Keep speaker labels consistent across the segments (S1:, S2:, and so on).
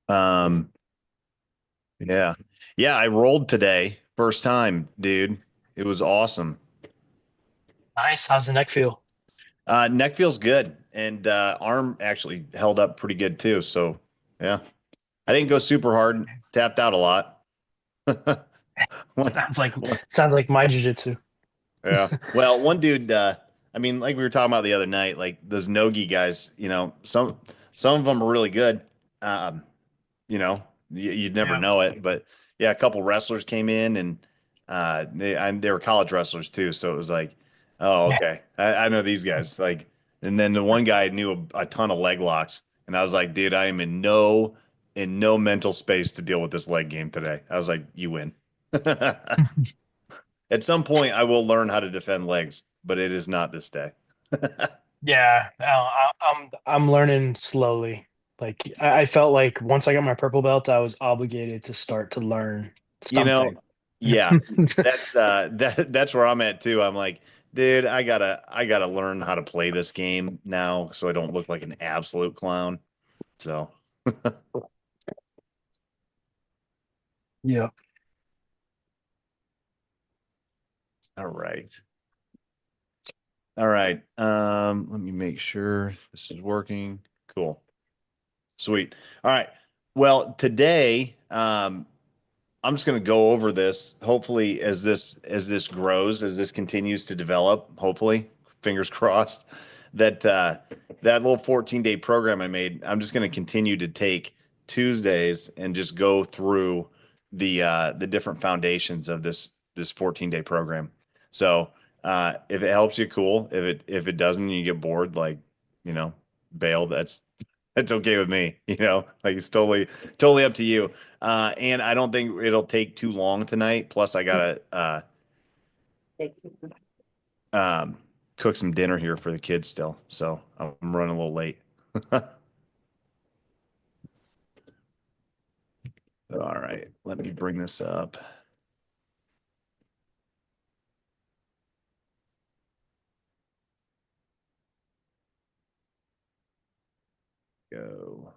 S1: Um, yeah. Yeah, I rolled today. First time, dude. It was awesome.
S2: Nice. How's the neck feel?
S1: Neck feels good, and arm actually held up pretty good too. So, yeah. I didn't go super hard, tapped out a lot. One-
S2: Sounds like
S1: one-
S2: sounds like my jujitsu.
S1: Yeah. Well, one dude, I mean, like we were talking about the other night, like those Nogi guys, some of them are really good. Um, you'd never
S2: Yeah.
S1: know it, but yeah, a couple wrestlers came in and they were college wrestlers too, so it was like, oh,
S2: Yeah.
S1: okay, I know these guys. Like, and then the one guy knew a ton of leg locks, and I was like, dude, I am in no mental space to deal with this leg game today. I was like, you win. At some point, I will learn how to defend legs, but it is not this day.
S2: Yeah. I'm learning slowly. Like I felt like once I got my purple belt, I was obligated to start to learn
S1: You know,
S2: something.
S1: yeah, that's where I'm at too. I'm like, dude, I gotta learn how to play this game now so I don't look like an absolute clown. So,
S2: Yeah.
S1: all right. All right. Let me make sure this is working. Cool. Sweet. All right. Well, today, I'm just going to go over this. Hopefully, as this grows, as this continues to develop, hopefully, fingers crossed, that little 14-day program I made, I'm just going to continue to take Tuesdays and just go through the different foundations of this 14-day program. So if it helps you, cool. If it doesn't, and you get bored, like you know, bail. That's okay with me. Like it's totally up to you. And I don't think it'll take too long tonight. Plus, I gotta um, cook some dinner here for the kids still, so I'm running a little late. All right, let me bring this up. Go.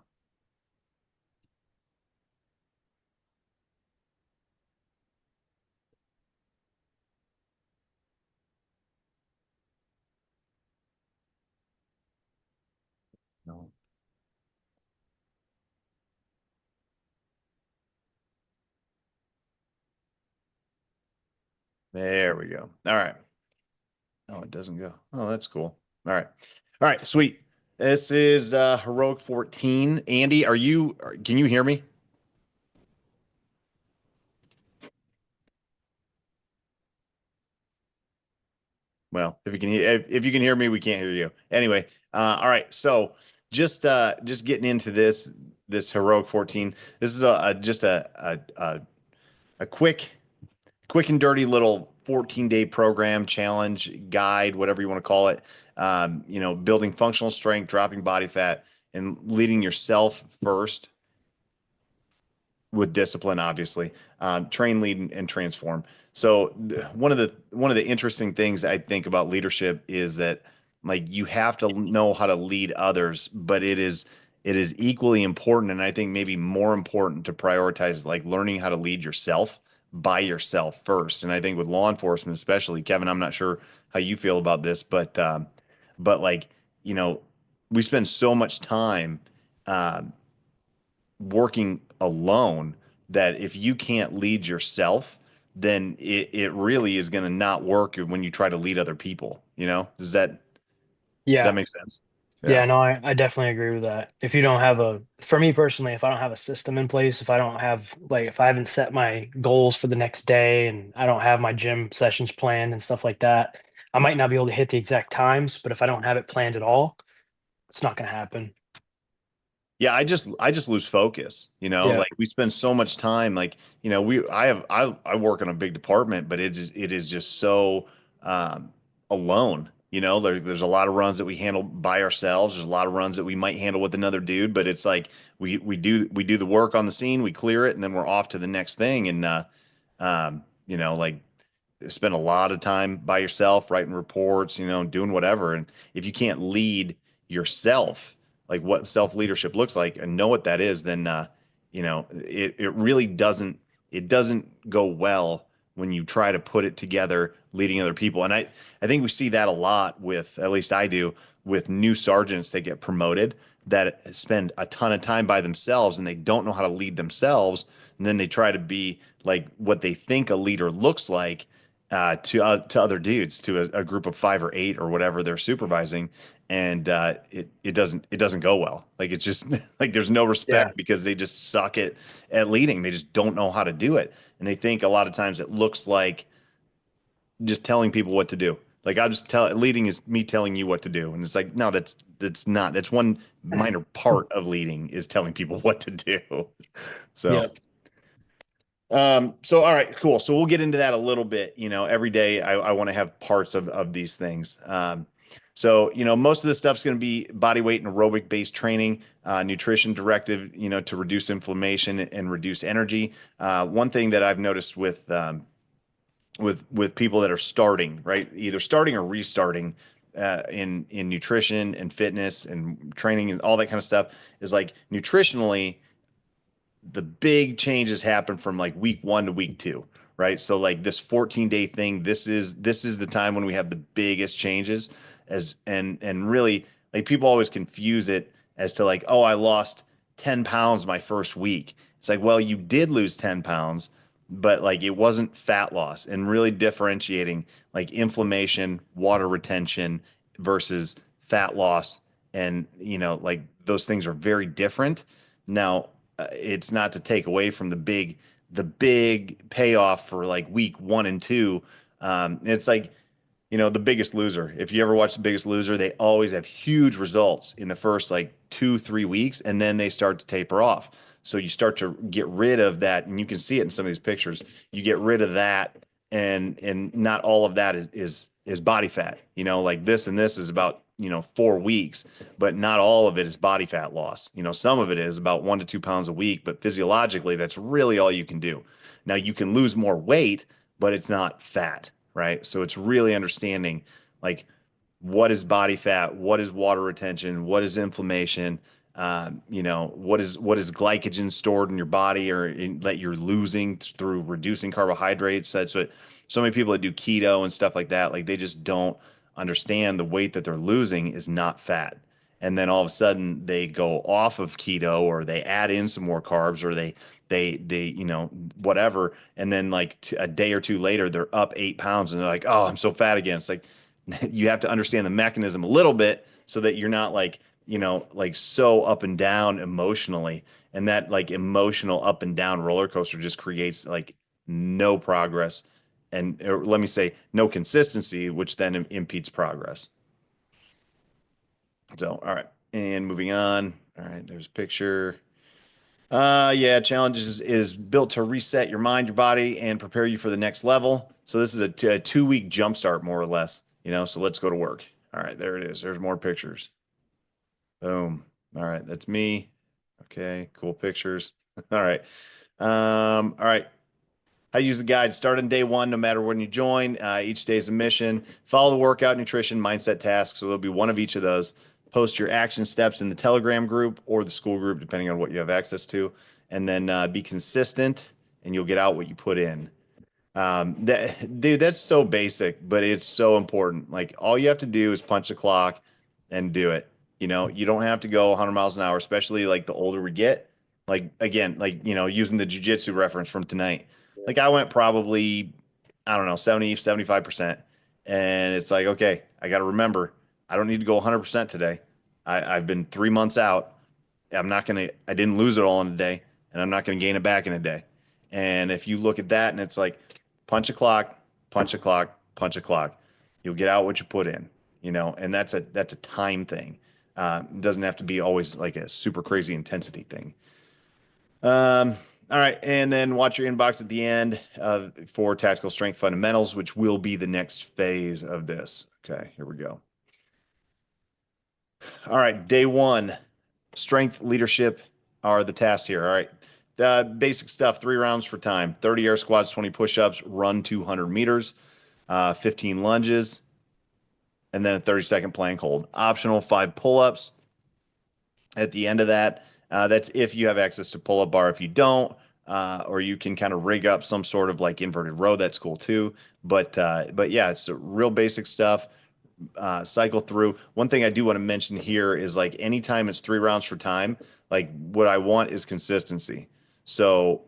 S1: No. There we go. All right. Oh, it doesn't go. Oh, that's cool. All right. All right, sweet. This is heroic 14. Andy, can you hear me? Well, if you can hear me, we can't hear you. Anyway, all right. So just getting into this heroic 14. This is just a quick and dirty little 14-day program challenge guide, whatever you want to call it. Building functional strength, dropping body fat, and leading yourself first with discipline, obviously. Train, lead, and transform. So one of the interesting things I think about leadership is that like you have to know how to lead others, but it is equally important, and I think maybe more important to prioritize like learning how to lead yourself by yourself first. And I think with law enforcement, especially, Kevin, I'm not sure how you feel about this, but like you know, we spend so much time. Um, Working alone that if you can't lead yourself, then it really is going to not work when you try to lead other people. Does that
S2: Yeah.
S1: make sense? Yeah.
S2: Yeah, no, I definitely agree with that. If you don't have for me personally, if I don't have a system in place, if I don't have like if I haven't set my goals for the next day and I don't have my gym sessions planned and stuff like that, I might not be able to hit the exact times, but if I don't have it planned at all, it's not going to happen.
S1: Yeah, I just lose focus,
S2: Yeah.
S1: like we spend so much time like, I work in a big department, but it is just so um alone. There's a lot of runs that we handle by ourselves. There's a lot of runs that we might handle with another dude, but it's like we do the work on the scene, we clear it, and then we're off to the next thing. And like spend a lot of time by yourself writing reports, doing whatever. And if you can't lead yourself, like what self leadership looks like and know what that is, then it really doesn't go well when you try to put it together leading other people. And I think we see that a lot with, at least I do, with new sergeants that get promoted that spend a ton of time by themselves and they don't know how to lead themselves. And then they try to be like what they think a leader looks like to other dudes, to a group of 5 or 8 or whatever they're supervising, and it doesn't go well. Like it's just like there's no
S2: Yeah.
S1: respect because they just suck at leading. They just don't know how to do it, and they think a lot of times it looks like just telling people what to do. Like I'll just tell leading is me telling you what to do, and it's like no, that's not. That's one minor part of leading is telling people what to do. So.
S2: Yeah.
S1: So all right, cool. So we'll get into that a little bit. Every day I want to have parts of these things. So most of this stuff's going to be body weight and aerobic based training, nutrition directive, to reduce inflammation and reduce energy. One thing that I've noticed with people that are starting, right, either starting or restarting in nutrition and fitness and training and all that kind of stuff is like nutritionally the big changes happen from like week 1 to week 2, right? So like this 14-day thing, this is the time when we have the biggest changes and really like people always confuse it as to like, oh, I lost 10 pounds my first week. It's like, well, you did lose 10 pounds, but like it wasn't fat loss, and really differentiating like inflammation, water retention versus fat loss. And like those things are very different. Now, it's not to take away from the big payoff for like week 1 and 2. It's like The Biggest Loser. If you ever watch The Biggest Loser, they always have huge results in the first like 2, 3 weeks, and then they start to taper off. So you start to get rid of that, and you can see it in some of these pictures. You get rid of that, and not all of that is body fat. Like this and this is about 4 weeks, but not all of it is body fat loss. Some of it is about 1 to 2 pounds a week, but physiologically, that's really all you can do. Now you can lose more weight, but it's not fat, right? So it's really understanding like what is body fat, what is water retention, what is inflammation, what is glycogen stored in your body that you're losing through reducing carbohydrates. That's what so many people that do keto and stuff like that, like they just don't understand the weight that they're losing is not fat. And then all of a sudden they go off of keto or they add in some more carbs or they whatever, and then like a day or two later they're up 8 pounds and they're like, oh, I'm so fat again. It's like you have to understand the mechanism a little bit so that you're not like so up and down emotionally. And that like emotional up and down roller coaster just creates like no progress and or let me say no consistency, which then impedes progress. So, all right. And moving on. All right, there's a picture. Yeah, challenges is built to reset your mind, your body, and prepare you for the next level. So this is a 2 week jump start, more or less. So let's go to work. All right, there it is. There's more pictures. Boom. All right, that's me. Okay, cool pictures. All right. All right. How to use the guide. Start on day 1, no matter when you join. Each day is a mission. Follow the workout, nutrition, mindset tasks. So there'll be one of each of those. Post your action steps in the Telegram group or the school group, depending on what you have access to. And then be consistent, and you'll get out what you put in. Dude, that's so basic, but it's so important. Like all you have to do is punch the clock and do it. You don't have to go 100 miles an hour, especially like the older we get. Like again, like using the jujitsu reference from tonight. Like I went probably, I don't know, 75%. And it's like, okay, I got to remember, I don't need to go 100% today. I've been 3 months out. I didn't lose it all in a day, and I'm not gonna gain it back in a day. And if you look at that and it's like punch a clock, punch a clock, punch a clock, you'll get out what you put in, and that's a time thing. It doesn't have to be always like a super crazy intensity thing. All right, and then watch your inbox at the end for tactical strength fundamentals, which will be the next phase of this. Okay, here we go. All right, day 1, strength, leadership are the tasks here. All right. The basic stuff, 3 rounds for time, 30 air squats, 20 push-ups, run 200 meters, 15 lunges, and then a 30-second plank hold. Optional 5 pull-ups at the end of that. That's if you have access to pull-up bar. If you don't, or you can kind of rig up some sort of like inverted row, that's cool too. But yeah, it's real basic stuff. Cycle through. One thing I do want to mention here is like anytime it's 3 rounds for time, like what I want is consistency. So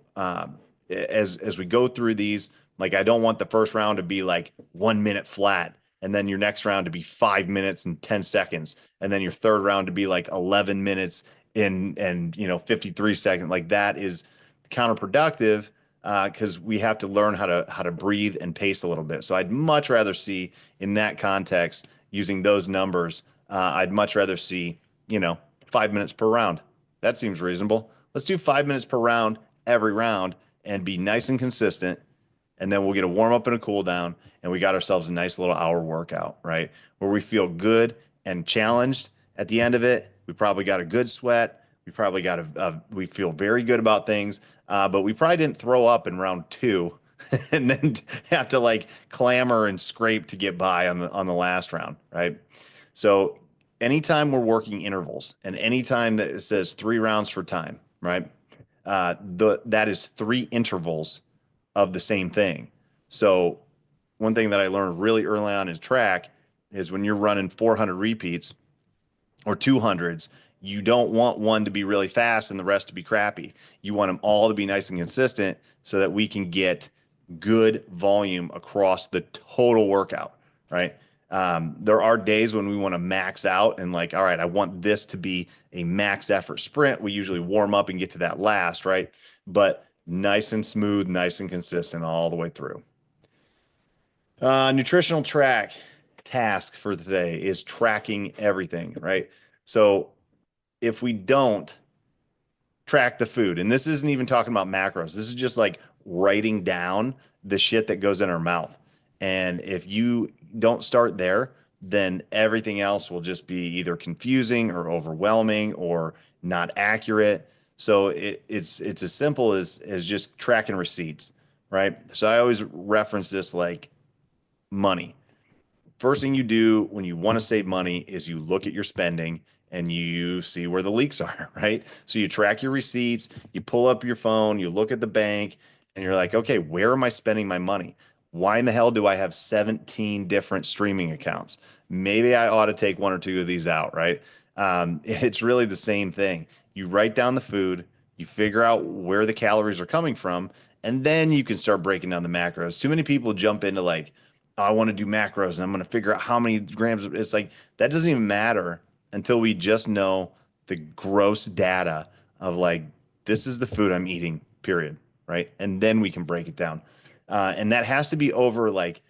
S1: as we go through these, like I don't want the first round to be like 1 minute flat, and then your next round to be 5 minutes and 10 seconds, and then your third round to be like 11 minutes in and 53 seconds. Like that is counterproductive because we have to learn how to breathe and pace a little bit. So I'd much rather see in that context using those numbers. I'd much rather see 5 minutes per round. That seems reasonable. Let's do 5 minutes per round every round and be nice and consistent. And then we'll get a warm up and a cool down, and we got ourselves a nice little hour workout, right? Where we feel good and challenged at the end of it. We probably got a good sweat. We probably got we feel very good about things, but we probably didn't throw up in round two and then have to like clamor and scrape to get by on the last round, right? So anytime we're working intervals and anytime that it says 3 rounds for time, right? That is 3 intervals of the same thing. So one thing that I learned really early on in track is when you're running 400 repeats or 200s, you don't want one to be really fast and the rest to be crappy. You want them all to be nice and consistent so that we can get good volume across the total workout, right? There are days when we want to max out and like, all right, I want this to be a max effort sprint. We usually warm up and get to that last, right? But nice and smooth, nice and consistent all the way through. Nutritional track task for today is tracking everything, right? So if we don't track the food, and this isn't even talking about macros, this is just like writing down the shit that goes in our mouth. And if you don't start there, then everything else will just be either confusing or overwhelming or not accurate. So it's as simple as just tracking receipts, right? So I always reference this like money. First thing you do when you want to save money is you look at your spending and you see where the leaks are, right? So you track your receipts, you pull up your phone, you look at the bank, and you're like, okay, where am I spending my money? Why in the hell do I have 17 different streaming accounts? Maybe I ought to take one or two of these out, right? It's really the same thing. You write down the food, you figure out where the calories are coming from, and then you can start breaking down the macros. Too many people jump into like, I want to do macros and I'm going to figure out how many grams. It's like that doesn't even matter until we just know the gross data of like, this is the food I'm eating, period. Right. And then we can break it down. And that has to be over like,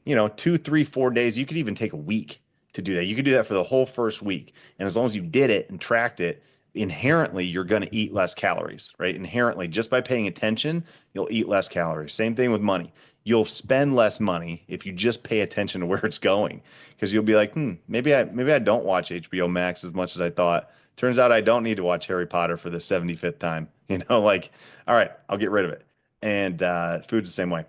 S1: 2, 3, 4 days. You could even take a week to do that. You could do that for the whole first week. And as long as you did it and tracked it, inherently you're going to eat less calories, right? Inherently, just by paying attention, you'll eat less calories. Same thing with money. You'll spend less money if you just pay attention to where it's going, because you'll be like, maybe I don't watch HBO Max as much as I thought. Turns out I don't need to watch Harry Potter for the 75th time. Like, all right, I'll get rid of it. And food's the same way.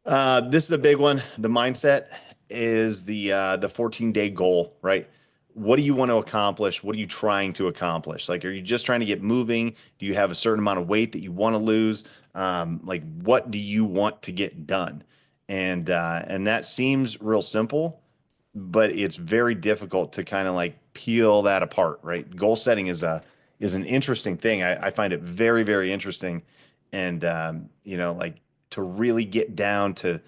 S1: This is a big one. The mindset is the 14-day goal, right? What do you want to accomplish? What are you trying to accomplish? Like, are you just trying to get moving? Do you have a certain amount of weight that you want to lose? Like, what do you want to get done? And that seems real simple, but it's very difficult to kind of like peel that apart, right? Goal setting is an interesting thing. I find it very, very interesting, and like to really get down to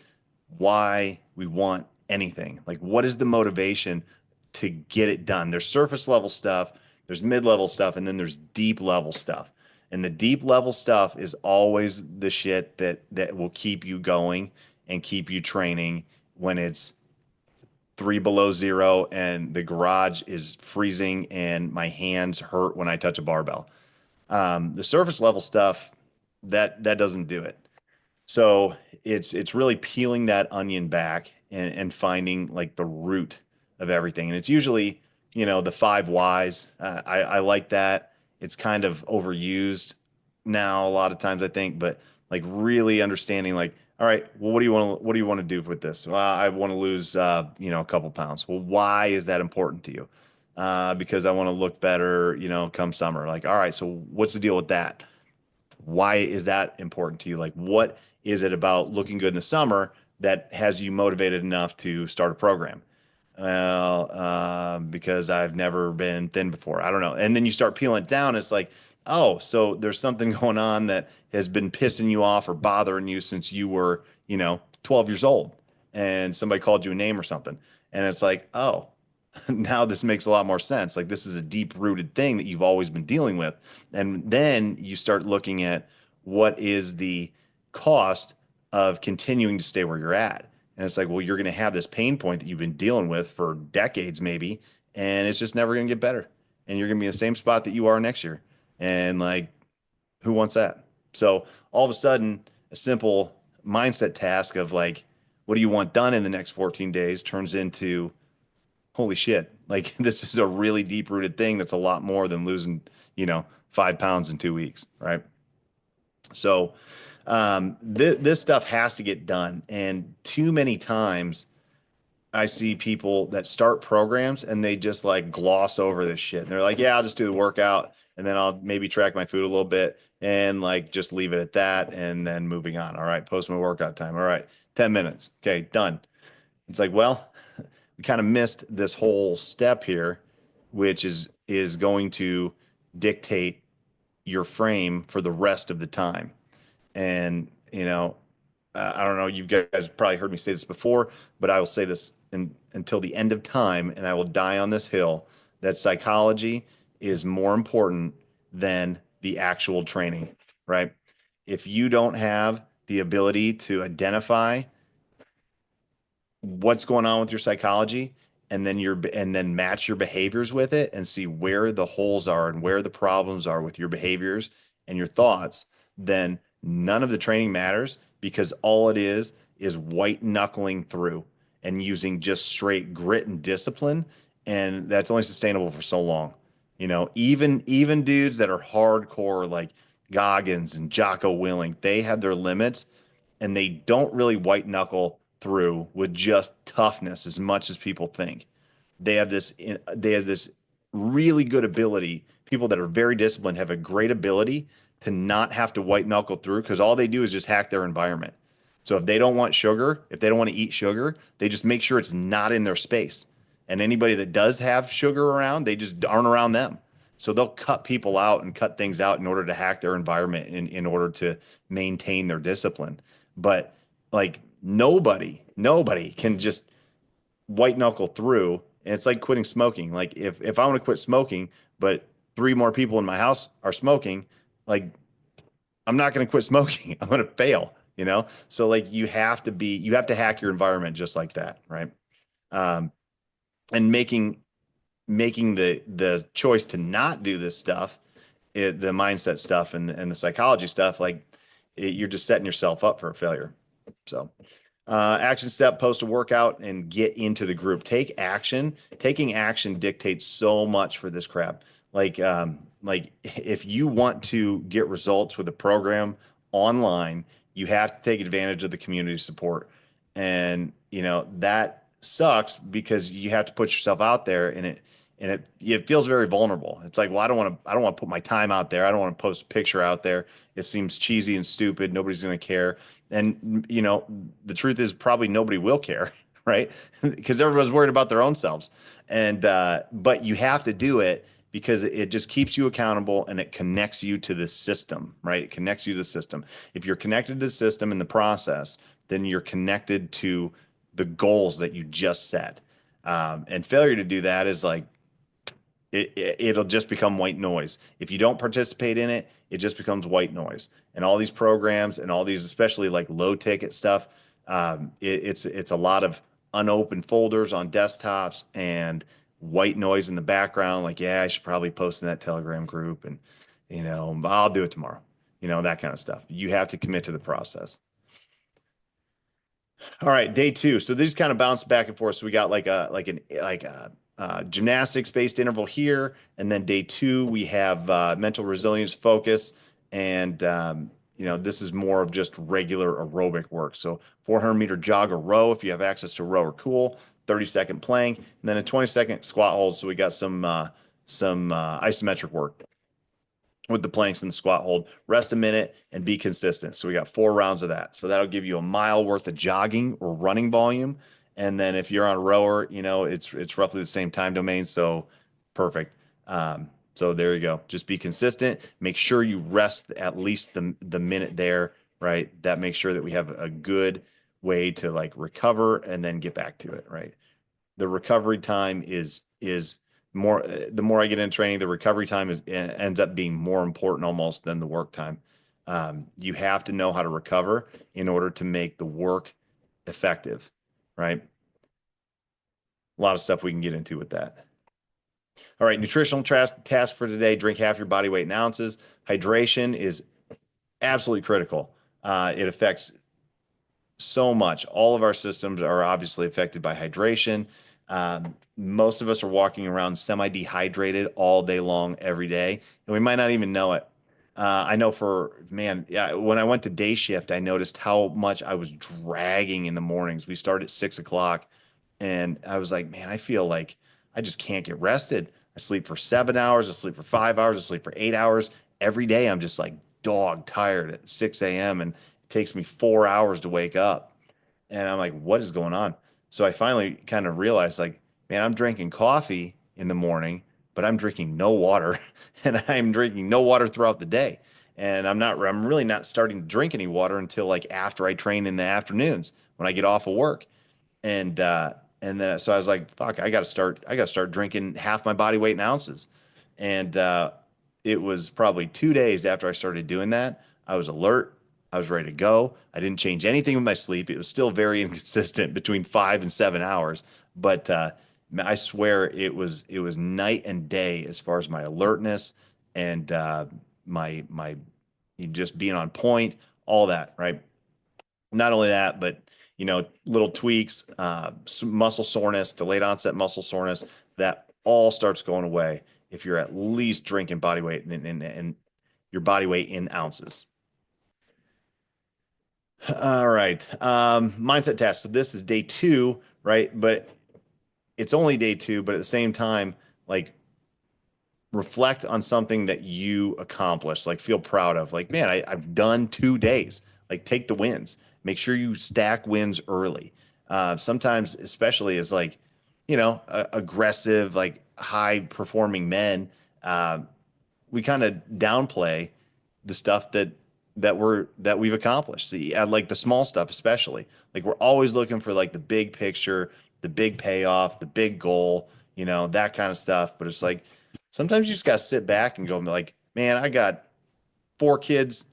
S1: why we want anything. Like, what is the motivation to get it done? There's surface level stuff, there's mid level stuff, and then there's deep level stuff. And the deep level stuff is always the shit that will keep you going and keep you training when it's 3 below 0 and the garage is freezing and my hands hurt when I touch a barbell. The surface level stuff that doesn't do it. So it's really peeling that onion back and finding like the root of everything. And it's usually, the 5 whys. I like that. It's kind of overused now a lot of times, I think, but like really understanding like, all right, well, what do you want to do with this? Well, I want to lose a couple pounds. Well, why is that important to you? because I want to look better, come summer. Like, all right, so what's the deal with that? Why is that important to you? Like, what is it about looking good in the summer that has you motivated enough to start a program? Well, because I've never been thin before. I don't know. And then you start peeling it down. It's like, oh, so there's something going on that has been pissing you off or bothering you since you were, 12 years old, and somebody called you a name or something. And it's like, oh, now this makes a lot more sense. Like this is a deep rooted thing that you've always been dealing with. And then you start looking at what is the cost of continuing to stay where you're at. And it's like, well, you're going to have this pain point that you've been dealing with for decades, maybe, and it's just never going to get better. And you're going to be in the same spot that you are next year. And like, who wants that? So all of a sudden, a simple mindset task of like, what do you want done in the next 14 days turns into, holy shit, like this is a really deep rooted thing that's a lot more than losing, 5 pounds in 2 weeks, right? So this stuff has to get done. And too many times I see people that start programs and they just like gloss over this shit. And they're like, yeah, I'll just do the workout and then I'll maybe track my food a little bit and like just leave it at that and then moving on. All right, post my workout time. All right, 10 minutes. Okay, done. It's like, well, we kind of missed this whole step here, which is going to dictate your frame for the rest of the time. And, I don't know, you guys probably heard me say this before, but I will say this until the end of time, and I will die on this hill that psychology is more important than the actual training, right? If you don't have the ability to identify what's going on with your psychology and then match your behaviors with it and see where the holes are and where the problems are with your behaviors and your thoughts, then none of the training matters because all it is white knuckling through and using just straight grit and discipline, and that's only sustainable for so long. Even dudes that are hardcore like Goggins and Jocko Willing, they have their limits and they don't really white knuckle through with just toughness as much as people think. They have this really good ability. People that are very disciplined have a great ability to not have to white knuckle through because all they do is just hack their environment. So if they don't want sugar, if they don't want to eat sugar, they just make sure it's not in their space. And anybody that does have sugar around, they just aren't around them. So they'll cut people out and cut things out in order to hack their environment in order to maintain their discipline. But like nobody can just white knuckle through. And it's like quitting smoking. Like if I want to quit smoking, but three more people in my house are smoking, like I'm not going to quit smoking. I'm going to fail, So like you have to hack your environment just like that, right? Um, and making the choice to not do this stuff, the mindset stuff and the psychology stuff, like you're just setting yourself up for a failure. So, action step, post a workout and get into the group. Take action. Taking action dictates so much for this crap. Like if you want to get results with a program online, you have to take advantage of the community support. And, that sucks because you have to put yourself out there and it feels very vulnerable. It's like, well, I don't want to put my time out there. I don't want to post a picture out there. It seems cheesy and stupid. Nobody's going to care. And the truth is probably nobody will care, right? Because everyone's worried about their own selves. And but you have to do it because it just keeps you accountable and it connects you to the system, right? It connects you to the system. If you're connected to the system in the process, then you're connected to the goals that you just set. And failure to do that is like it'll just become white noise. If you don't participate in it, it just becomes white noise. And all these programs and all these, especially like low ticket stuff, it's a lot of unopened folders on desktops and white noise in the background. Like, yeah, I should probably post in that Telegram group, and I'll do it tomorrow. That kind of stuff. You have to commit to the process. All right, day two. So these kind of bounce back and forth. So we got like a gymnastics based interval here, and then day two we have mental resilience focus, and this is more of just regular aerobic work. So 400-meter jog or row if you have access to row or cool. 30-second plank, and then a 20-second squat hold. So we got some isometric work with the planks and the squat hold. Rest a minute and be consistent. So we got 4 rounds of that. So that'll give you a mile worth of jogging or running volume. And then if you're on a rower, it's roughly the same time domain. So perfect. So there you go. Just be consistent. Make sure you rest at least the minute there, right? That makes sure that we have a good way to like recover and then get back to it, right? The recovery time is more the more I get in training, the recovery time ends up being more important almost than the work time. You have to know how to recover in order to make the work effective, right? A lot of stuff we can get into with that. All right, nutritional task for today: drink half your body weight in ounces. Hydration is absolutely critical. It affects so much. All of our systems are obviously affected by hydration. Most of us are walking around semi-dehydrated all day long, every day, and we might not even know it. I know yeah, when I went to day shift, I noticed how much I was dragging in the mornings. We start at 6 o'clock, and I was like, man, I feel like I just can't get rested. I sleep for 7 hours, I sleep for 5 hours, I sleep for 8 hours. Every day, I'm just like dog tired at 6 a.m. and it takes me 4 hours to wake up. And I'm like, what is going on? So I finally kind of realized, like, man, I'm drinking coffee in the morning, but I'm drinking no water, and I'm drinking no water throughout the day. And I'm really not starting to drink any water until like after I train in the afternoons when I get off of work. And then so I was like, fuck, I gotta start drinking half my body weight in ounces. And it was probably 2 days after I started doing that. I was alert. I was ready to go. I didn't change anything with my sleep. It was still very inconsistent between 5 and 7 hours, but I swear it was night and day as far as my alertness and my just being on point, all that, right? Not only that, but little tweaks, muscle soreness, delayed onset muscle soreness, that all starts going away if you're at least drinking body weight and your body weight in ounces. All right. Mindset test. So this is day two, right? But it's only day two, but at the same time, like reflect on something that you accomplished, like feel proud of. Like, man, I've done 2 days. Like, take the wins. Make sure you stack wins early. Sometimes, especially as like, aggressive, like high performing men, uh, we kind of downplay the stuff that we've accomplished. Like the small stuff, especially. Like we're always looking for like the big picture, the big payoff, the big goal, that kind of stuff. But it's like sometimes you just gotta sit back and go like, man, I got 4 kids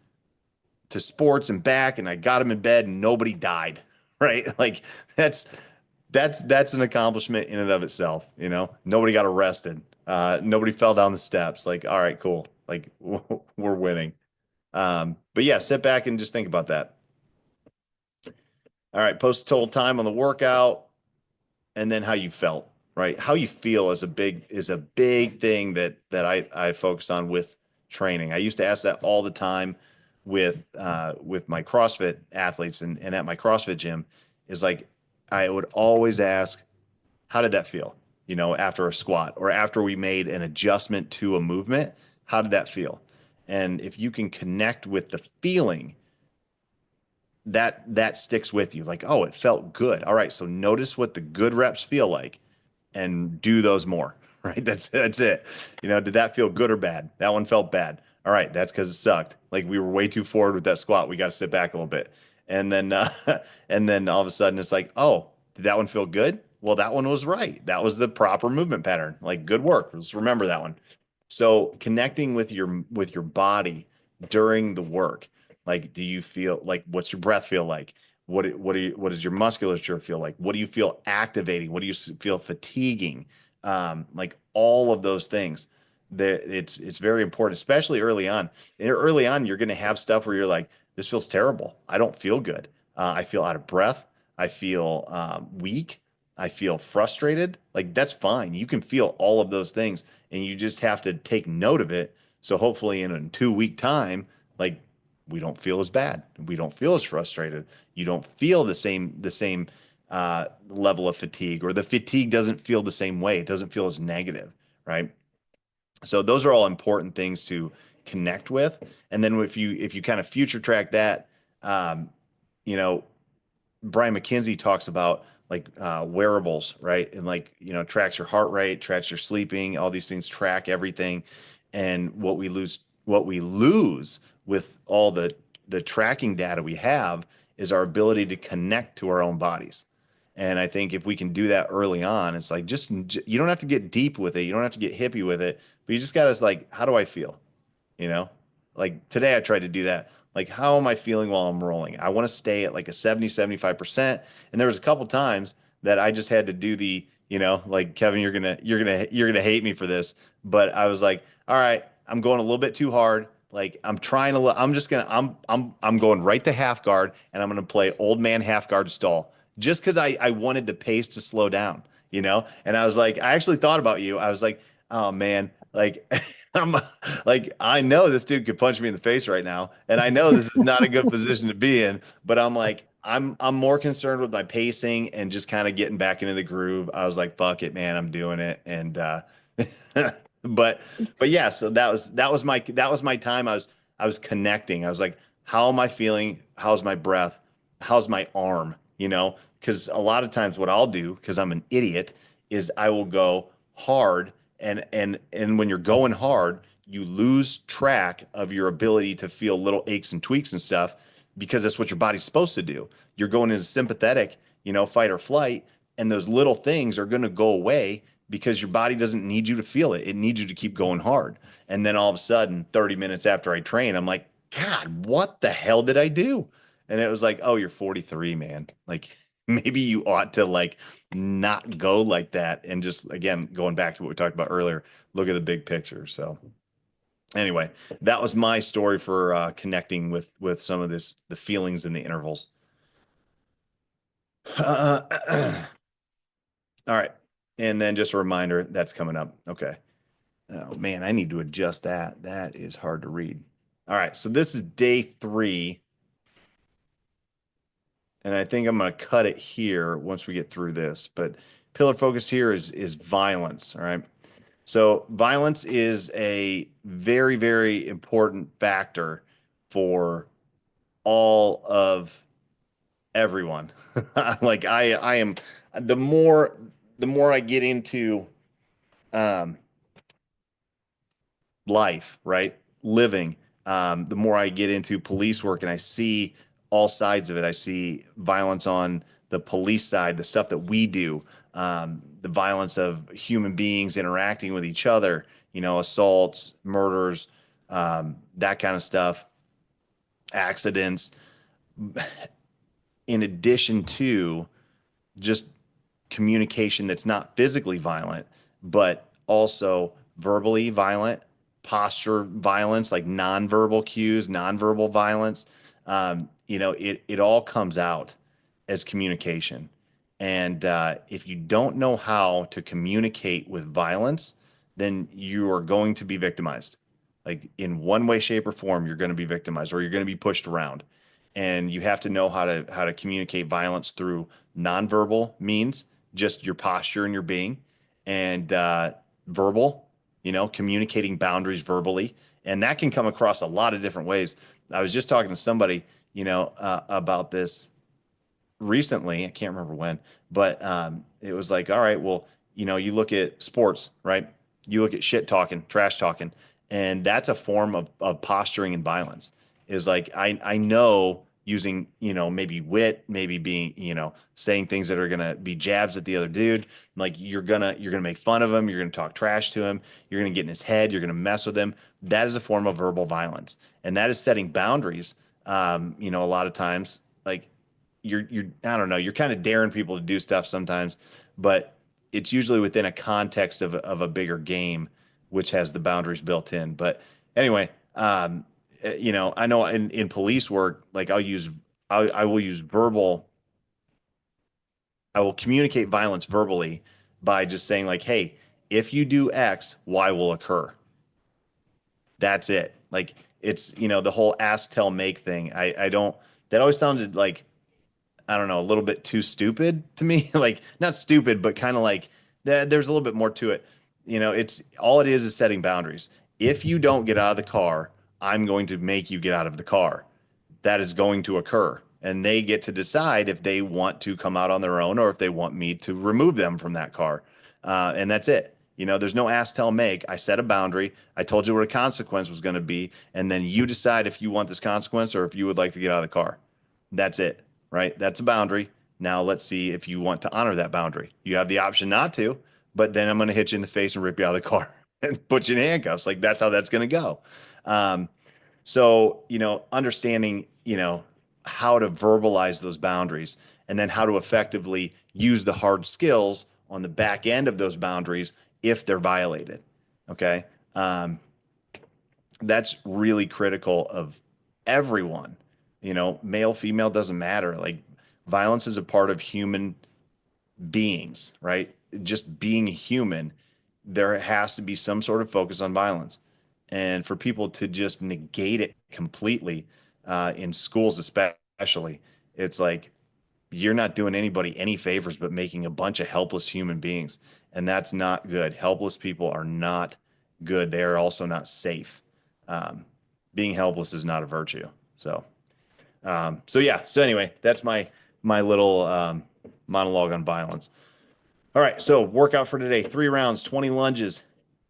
S1: to sports and back, and I got them in bed, and nobody died. Right? Like that's that's an accomplishment in and of itself. Nobody got arrested. Nobody fell down the steps. Like, all right, cool. Like we're winning. But yeah, sit back and just think about that. All right, post total time on the workout, and then how you felt, right? How you feel is a big thing that I focus on with training. I used to ask that all the time with my CrossFit athletes and at my CrossFit gym is like I would always ask, how did that feel? After a squat or after we made an adjustment to a movement, how did that feel? And if you can connect with the feeling, that sticks with you. Like, oh, it felt good. All right, so notice what the good reps feel like and do those more. Right? That's it. Did that feel good or bad? That one felt bad. All right, that's because it sucked. Like we were way too forward with that squat. We got to sit back a little bit. And then and then all of a sudden it's like, oh, did that one feel good? Well, that one was right. That was the proper movement pattern. Like good work. Let's remember that one. So connecting with your body during the work, like, do you feel like what's your breath feel like? What does your musculature feel like? What do you feel activating? What do you feel fatiguing? Like all of those things. It's very important, especially early on. And early on, you're going to have stuff where you're like, this feels terrible. I don't feel good. I feel out of breath. I feel weak. I feel frustrated. Like that's fine. You can feel all of those things, and you just have to take note of it. So hopefully, in a 2 week time, like we don't feel as bad. We don't feel as frustrated. You don't feel the same level of fatigue, or the fatigue doesn't feel the same way. It doesn't feel as negative, right? So those are all important things to connect with. And then if you kind of future track that, um, you know, Brian McKenzie talks about like wearables, right? And like, tracks your heart rate, tracks your sleeping, all these things track everything. And what we lose with all the tracking data we have is our ability to connect to our own bodies. And I think if we can do that early on, it's like you don't have to get deep with it, you don't have to get hippie with it, but you just got to like, how do I feel? you know? Like today I tried to do that. Like, how am I feeling while I'm rolling? I want to stay at like a 70, 75%. And there was a couple times that I just had to do like Kevin, you're gonna hate me for this, but I was like, all right, I'm going a little bit too hard. Like I'm trying to, I'm just gonna, I'm going right to half guard and I'm gonna play old man half guard stall just because I wanted the pace to slow down. And I was like, I actually thought about you. I was like, oh man, like I'm like, I know this dude could punch me in the face right now, and I know this is not a good position to be in, but I'm like, I'm more concerned with my pacing and just kind of getting back into the groove. I was like, fuck it, man, I'm doing it. And but but yeah, so that was my time. I was connecting. I was like, how am I feeling? How's my breath? How's my arm? Because a lot of times what I'll do, because I'm an idiot, is I will go hard and when you're going hard, you lose track of your ability to feel little aches and tweaks and stuff because that's what your body's supposed to do. You're going into sympathetic, fight or flight, and those little things are going to go away because your body doesn't need you to feel it. It needs you to keep going hard. And then all of a sudden, 30 minutes after I train, I'm like, God, what the hell did I do? And it was like, oh, you're 43, man. Like maybe you ought to like not go like that and just again going back to what we talked about earlier, look at the big picture. So anyway, that was my story for connecting with some of the feelings in the intervals. All right, and then just a reminder that's coming up. Okay. Oh man, I need to adjust that. That is hard to read. All right, so this is day 3, and I think I'm going to cut it here once we get through this. But pillar focus here is violence. All right. So violence is a very, very important factor for all of everyone. Like I am the more I get into um life, right? Living, the more I get into police work and I see all sides of it. I see violence on the police side, the stuff that we do, the violence of human beings interacting with each other, assaults, murders, that kind of stuff, accidents, in addition to just communication that's not physically violent, but also verbally violent, posture violence, like nonverbal cues, nonverbal violence. It all comes out as communication. And if you don't know how to communicate with violence, then you are going to be victimized. Like in one way, shape, or form, you're going to be victimized or you're going to be pushed around. And you have to know how to communicate violence through nonverbal means, just your posture and your being, and verbal, communicating boundaries verbally. And that can come across a lot of different ways. I was just talking to somebody, about this recently. I can't remember when, but it was like, all right, well, you look at sports, right? You look at shit talking, trash talking, and that's a form of posturing and violence. Is like I know using maybe wit, maybe being saying things that are gonna be jabs at the other dude. Like you're gonna make fun of him, you're gonna talk trash to him, you're gonna get in his head, you're gonna mess with him. That is a form of verbal violence, and that is setting boundaries. A lot of times, like you're I don't know, you're kind of daring people to do stuff sometimes, but it's usually within a context of a bigger game, which has the boundaries built in. But anyway, I know in police work, like I will use I will communicate violence verbally by just saying like, hey, if you do X, Y will occur. That's it. Like it's the whole ask, tell, make thing. I don't. That always sounded like I don't know, a little bit too stupid to me. Like not stupid, but kind of like there's a little bit more to it. It's all it is setting boundaries. If you don't get out of the car, I'm going to make you get out of the car. That is going to occur. And they get to decide if they want to come out on their own or if they want me to remove them from that car. And that's it. There's no ask, tell, make. I set a boundary. I told you what a consequence was going to be. And then you decide if you want this consequence or if you would like to get out of the car. That's it, right? That's a boundary. Now let's see if you want to honor that boundary. You have the option not to, but then I'm going to hit you in the face and rip you out of the car and put you in handcuffs. Like that's how that's going to go. Um, so, understanding, how to verbalize those boundaries and then how to effectively use the hard skills on the back end of those boundaries if they're violated. Okay. Um, that's really critical of everyone, male, female, doesn't matter. Like violence is a part of human beings, right? Just being human, there has to be some sort of focus on violence. And for people to just negate it completely, in schools, especially, it's like you're not doing anybody any favors but making a bunch of helpless human beings. And that's not good. Helpless people are not good. They are also not safe. Um, Being helpless is not a virtue. So yeah. So anyway, that's my little monologue on violence. All right, so workout for today, 3 rounds, 20 lunges,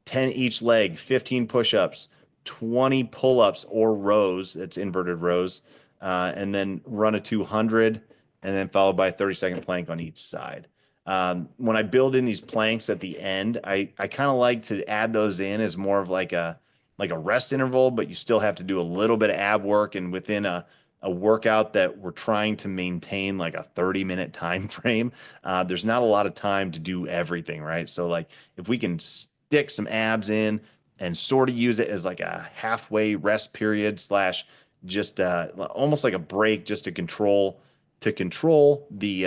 S1: 10 each leg, 15 push-ups, 20 pull-ups or rows, it's inverted rows, and then run a 200, and then followed by a 30-second plank on each side. When I build in these planks at the end, I kind of like to add those in as more of like a rest interval, but you still have to do a little bit of ab work, and within a workout that we're trying to maintain like a 30-minute time frame, there's not a lot of time to do everything, right? So like if we can stick some abs in and sort of use it as like a halfway rest period slash just almost like a break just to control the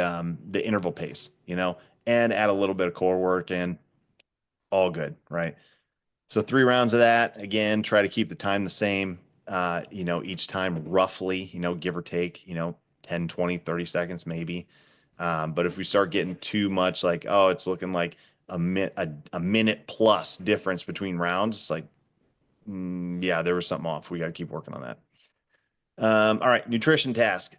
S1: interval pace, and add a little bit of core work and all good, right? So 3 rounds of that. Again, try to keep the time the same, each time roughly, give or take, 10, 20, 30 seconds maybe. But if we start getting too much like, oh, it's looking like a minute plus difference between rounds, it's like, yeah, there was something off. We got to keep working on that. All right, nutrition task.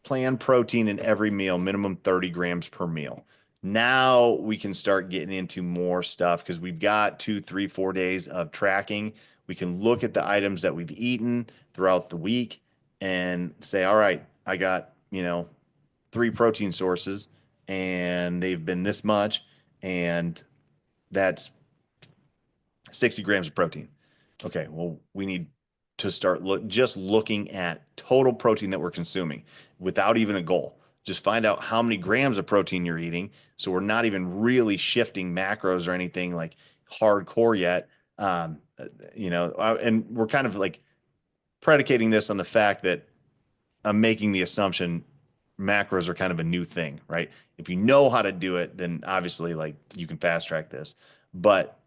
S1: Plan protein in every meal, minimum 30 grams per meal. Now we can start getting into more stuff because we've got 2, 3, 4 days of tracking. We can look at the items that we've eaten throughout the week and say, all right, I got, 3 protein sources and they've been this much, and that's 60 grams of protein. Okay, well, we need to start just looking at total protein that we're consuming without even a goal. Just find out how many grams of protein you're eating. So we're not even really shifting macros or anything like hardcore yet. And we're kind of like predicating this on the fact that I'm making the assumption macros are kind of a new thing, right? If you know how to do it, then obviously like you can fast track this. But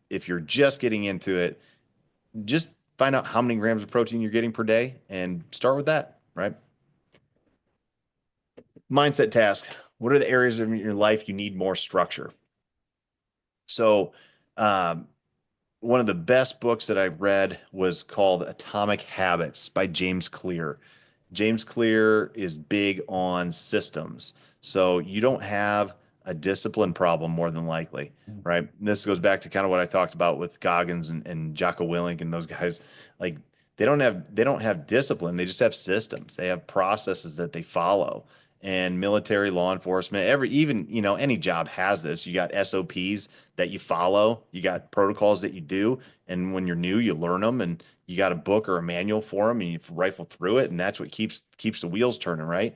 S1: if you're just getting into it, just find out how many grams of protein you're getting per day and start with that, right? Mindset task. What are the areas of your life you need more structure? So, um, one of the best books that I've read was called Atomic Habits by James Clear. James Clear is big on systems. So you don't have a discipline problem more than likely, right? This goes back to kind of what I talked about with Goggins and Jocko Willink and those guys. Like they don't have discipline. They just have systems. They have processes that they follow. And military, law enforcement, even, any job has this. You got SOPs that you follow, you got protocols that you do. And when you're new, you learn them, and you got a book or a manual for them and you rifle through it. And that's what keeps the wheels turning, right?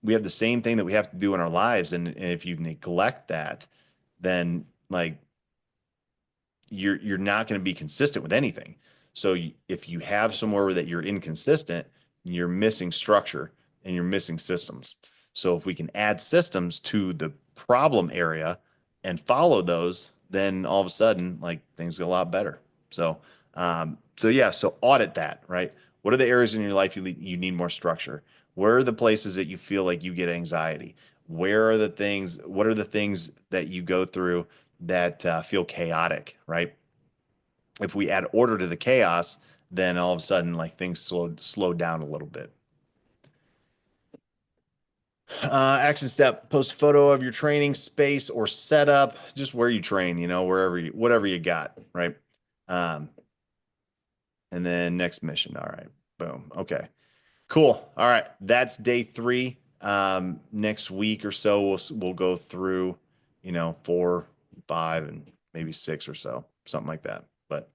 S1: We have the same thing that we have to do in our lives. And if you neglect that, then like you're not going to be consistent with anything. So if you have somewhere that you're inconsistent, you're missing structure and you're missing systems. So if we can add systems to the problem area and follow those, then all of a sudden, like things get a lot better. So yeah, so audit that, right? What are the areas in your life you need more structure? Where are the places that you feel like you get anxiety? Where are the things, what are the things that you go through that feel chaotic, right? If we add order to the chaos, then all of a sudden, like things slow down a little bit. Action step: post a photo of your training space or setup, just where you train, wherever you, whatever you got, right? Um, and then next mission. All right, boom. Okay, cool. All right, that's day three. Next week or so, we'll go through, 4, 5, and maybe 6 or so, something like that. But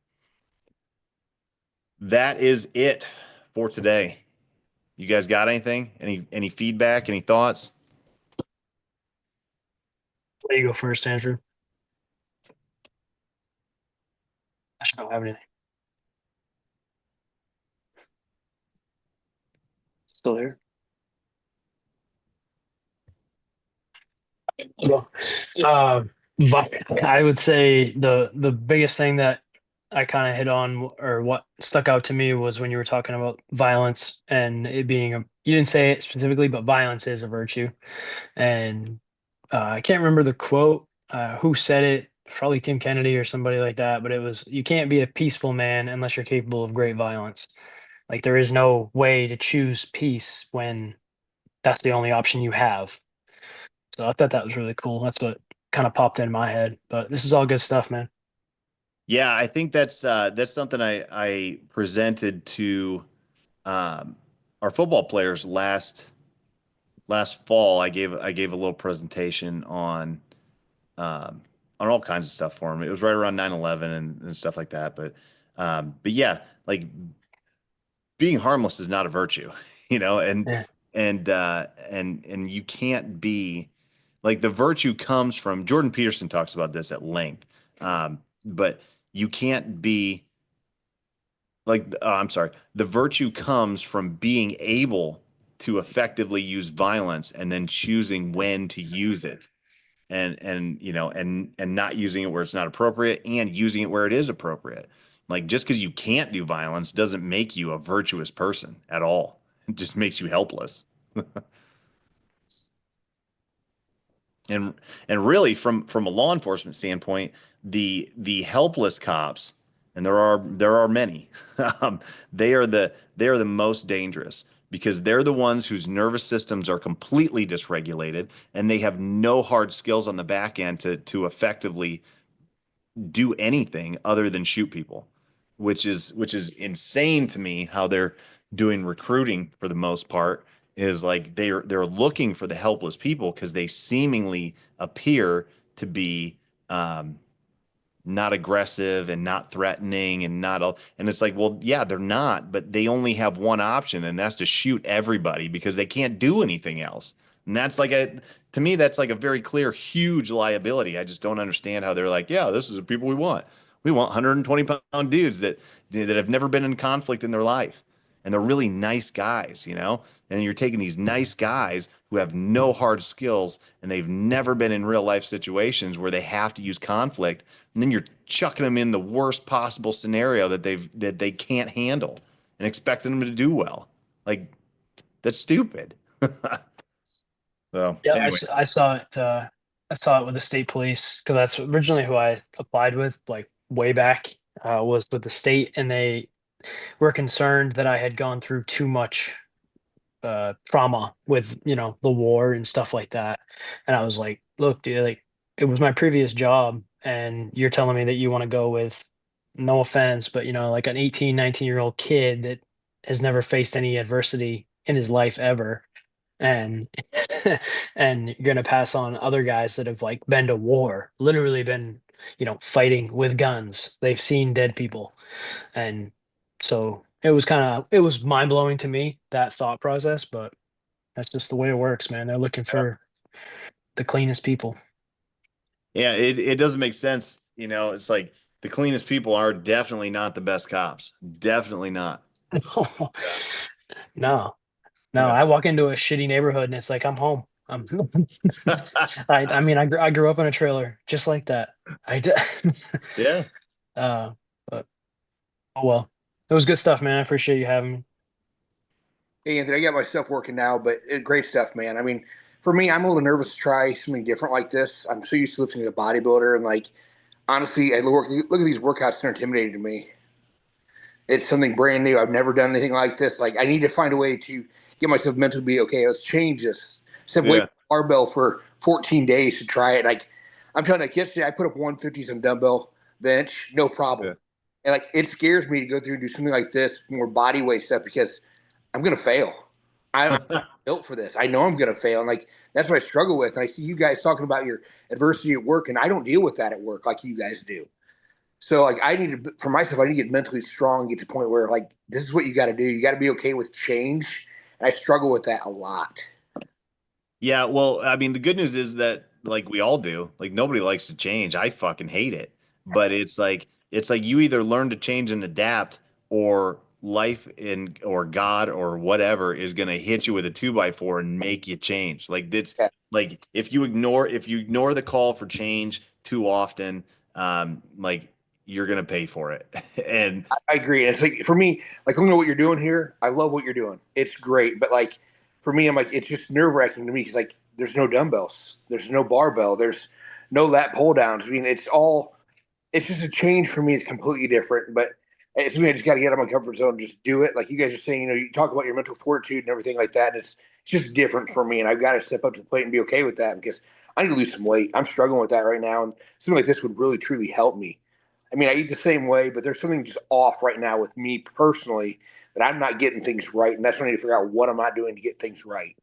S1: that is it for today. You guys got anything? Any feedback? Any thoughts?
S2: There you go first, Andrew. I just don't have anything. Still there? Well, uh, I would say the biggest thing that I kind of hit on or what stuck out to me was when you were talking about violence and it being a, you didn't say it specifically, but violence is a virtue. And I can't remember the quote, who said it, probably Tim Kennedy or somebody like that, but it was, you can't be a peaceful man unless you're capable of great violence. Like there is no way to choose peace when that's the only option you have. So I thought that was really cool. That's what kind of popped in my head. But this is all good stuff, man.
S1: Yeah, I think that's something I presented to um, our football players last fall. I gave a little presentation on all kinds of stuff for them. It was right around 9/11 and stuff like that. But yeah, like being harmless is not a virtue, and
S2: Yeah.
S1: and you can't be like the virtue comes from Jordan Peterson talks about this at length. But you can't be like I'm sorry, the virtue comes from being able to effectively use violence and then choosing when to use it and not using it where it's not appropriate and using it where it is appropriate. Like just because you can't do violence doesn't make you a virtuous person at all. It just makes you helpless. And and really from a law enforcement standpoint, the helpless cops, and there are many, um, they are the most dangerous because they're the ones whose nervous systems are completely dysregulated and they have no hard skills on the back end to effectively do anything other than shoot people, which is insane to me how they're doing recruiting for the most part is like they're looking for the helpless people because they seemingly appear to be um, not aggressive and not threatening and not all, and it's like, well, yeah, they're not, but they only have one option, and that's to shoot everybody because they can't do anything else. And that's like to me, that's like a very clear, huge liability. I just don't understand how they're like, yeah, this is the people we want. We want 120 pound dudes that have never been in conflict in their life. And they're really nice guys, And you're taking these nice guys who have no hard skills and they've never been in real life situations where they have to use conflict, and then you're chucking them in the worst possible scenario that they can't handle and expecting them to do well. Like that's stupid. So
S2: Yeah,
S1: anyway,
S2: I saw it. I saw it with the state police because that's originally who I applied with, like way back, was with the state, and they were concerned that I had gone through too much trauma with the war and stuff like that. And I was like, look, dude, like it was my previous job, and you're telling me that you want to go with, no offense, but like an 18, 19-year-old kid that has never faced any adversity in his life ever, and and you're gonna pass on other guys that have like been to war, literally been fighting with guns. They've seen dead people, and so it was mind-blowing to me, that thought process, but that's just the way it works, man. They're looking for the cleanest people.
S1: yeah, it doesn't make sense. It's like the cleanest people are definitely not the best cops. Definitely not.
S2: No, no,
S1: Yeah.
S2: I walk into a shitty neighborhood and it's like I'm home. I mean, I grew up in a trailer just like that. I did.
S1: Yeah.
S2: But oh well, it was good stuff, man. I appreciate you having me.
S3: Hey, Anthony, I got my stuff working now, but great stuff, man. I mean, for me, I'm a little nervous to try something different like this. I'm so used to lifting as a bodybuilder, and like honestly, look at these workouts; they're intimidating to me. It's something brand new. I've never done anything like this. Like I need to find a way to get myself mentally be okay. Let's change this. Instead of waiting
S1: Yeah.
S3: for barbell for 14 days to try it. Like I'm telling you, like yesterday, I put up 150s on dumbbell bench, no problem.
S1: Yeah.
S3: And like it scares me to go through and do something like this, more body weight stuff, because I'm gonna fail. I'm built for this. I know I'm gonna fail, and like that's what I struggle with. And I see you guys talking about your adversity at work, and I don't deal with that at work like you guys do. So like I need to for myself, I need to get mentally strong, get to the point where like this is what you got to do. You got to be okay with change, and I struggle with that a lot.
S1: Yeah, well, I mean, the good news is that like we all do. Like nobody likes to change. I fucking hate it. But it's like you either learn to change and adapt or life in or God or whatever is gonna hit you with a two by four and make you change. Like it's
S3: Yeah,
S1: like if you ignore the call for change too often, like you're gonna pay for it. And
S3: I agree. And it's like for me, like looking at what you're doing here, I love what you're doing. It's great, but like for me, I'm like it's just nerve wracking to me because like there's no dumbbells, there's no barbell, there's no lat pull downs. I mean, it's just a change for me. It's completely different, but it's me. I just got to get out of my comfort zone, and just do it. Like you guys are saying, you talk about your mental fortitude and everything like that. And it's just different for me, and I've got to step up to the plate and be okay with that because I need to lose some weight. I'm struggling with that right now, and something like this would really truly help me. I mean, I eat the same way, but there's something just off right now with me personally that I'm not getting things right, and that's when I need to figure out what I'm not doing to get things right.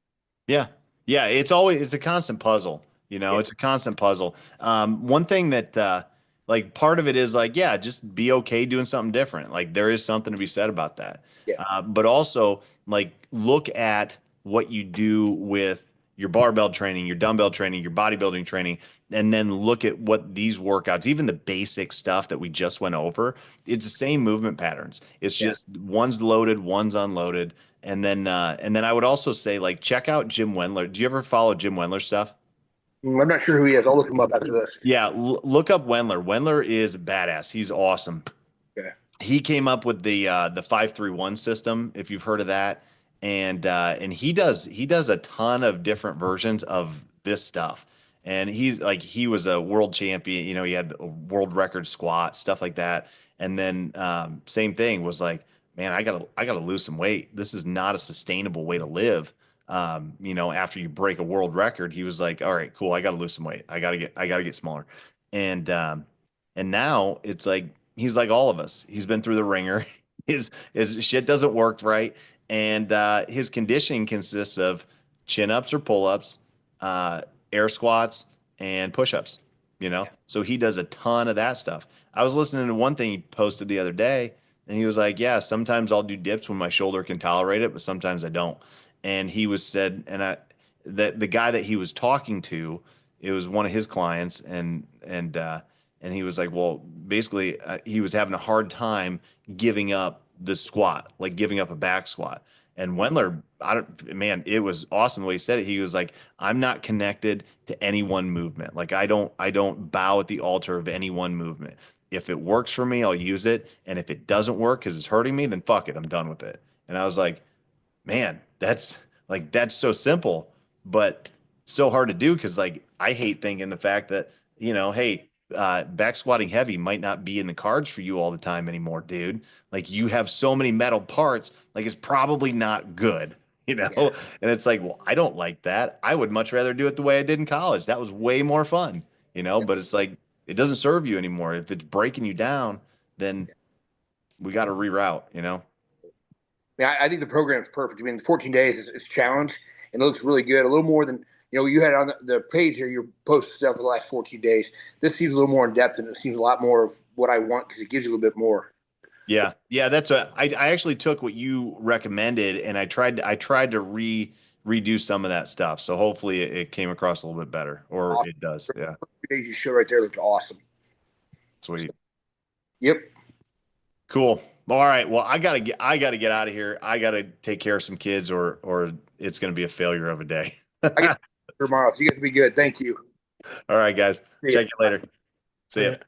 S1: yeah. Yeah, it's a constant puzzle,
S3: Yeah,
S1: it's a constant puzzle. One thing that like part of it is like, yeah, just be okay doing something different. Like there is something to be said about that.
S3: yeah,
S1: But also like look at what you do with your barbell training, your dumbbell training, your bodybuilding training, and then look at what these workouts, even the basic stuff that we just went over, it's the same movement patterns. It's
S3: yeah.
S1: just one's loaded, one's unloaded. And then I would also say like check out Jim Wendler. Do you ever follow Jim Wendler stuff?
S3: I'm not sure who he is. I'll look him up after this.
S1: Yeah, look up Wendler. Wendler is badass. He's awesome.
S3: Okay.
S1: He came up with the 5-3-1 system, if you've heard of that. And he does a ton of different versions of this stuff. And he was a world champion, he had a world record squat, stuff like that. And then same thing was like, man, I gotta lose some weight. This is not a sustainable way to live. After you break a world record, he was like, all right, cool, I gotta lose some weight. I gotta get smaller. And and now it's like he's like all of us. He's been through the ringer. His shit doesn't work right, and his conditioning consists of chin ups or pull ups, air squats, and push ups. So he does a ton of that stuff. I was listening to one thing he posted the other day, and he was like, "Yeah, sometimes I'll do dips when my shoulder can tolerate it, but sometimes I don't." And he was said, and the guy that he was talking to, it was one of his clients, and he was like, well, basically, he was having a hard time giving up the squat, like giving up a back squat. And Wendler, man, it was awesome the way he said it. He was like, I'm not connected to any one movement. Like I don't bow at the altar of any one movement. If it works for me, I'll use it. And if it doesn't work because it's hurting me, then fuck it, I'm done with it. And I was like, man, that's so simple, but so hard to do because like I hate thinking the fact that, hey, back squatting heavy might not be in the cards for you all the time anymore, dude. Like you have so many metal parts, like it's probably not good, you know?
S3: Yeah.
S1: And it's like, well, I don't like that. I would much rather do it the way I did in college. That was way more fun. But it's like it doesn't serve you anymore. If it's breaking you down, then we got to reroute.
S3: Yeah, I think the program is perfect. I mean, the 14 days is challenge and it looks really good. A little more than you had on the page here. You posted stuff for the last 14 days. This seems a little more in depth, and it seems a lot more of what I want because it gives you a little bit more.
S1: Yeah, yeah, I actually took what you recommended and I tried to redo some of that stuff. So hopefully it came across a little bit better, or
S3: Awesome.
S1: it does. Yeah,
S3: Days you showed right there looked awesome. So,
S1: sweet,
S3: yep,
S1: cool. All right, well, I gotta get out of here. I gotta take care of some kids, or it's gonna be a failure of a day.
S3: I got tomorrow. So you guys will be good. Thank you.
S1: All right, guys,
S3: See
S1: check
S3: ya.
S1: you later. See ya.
S2: Right.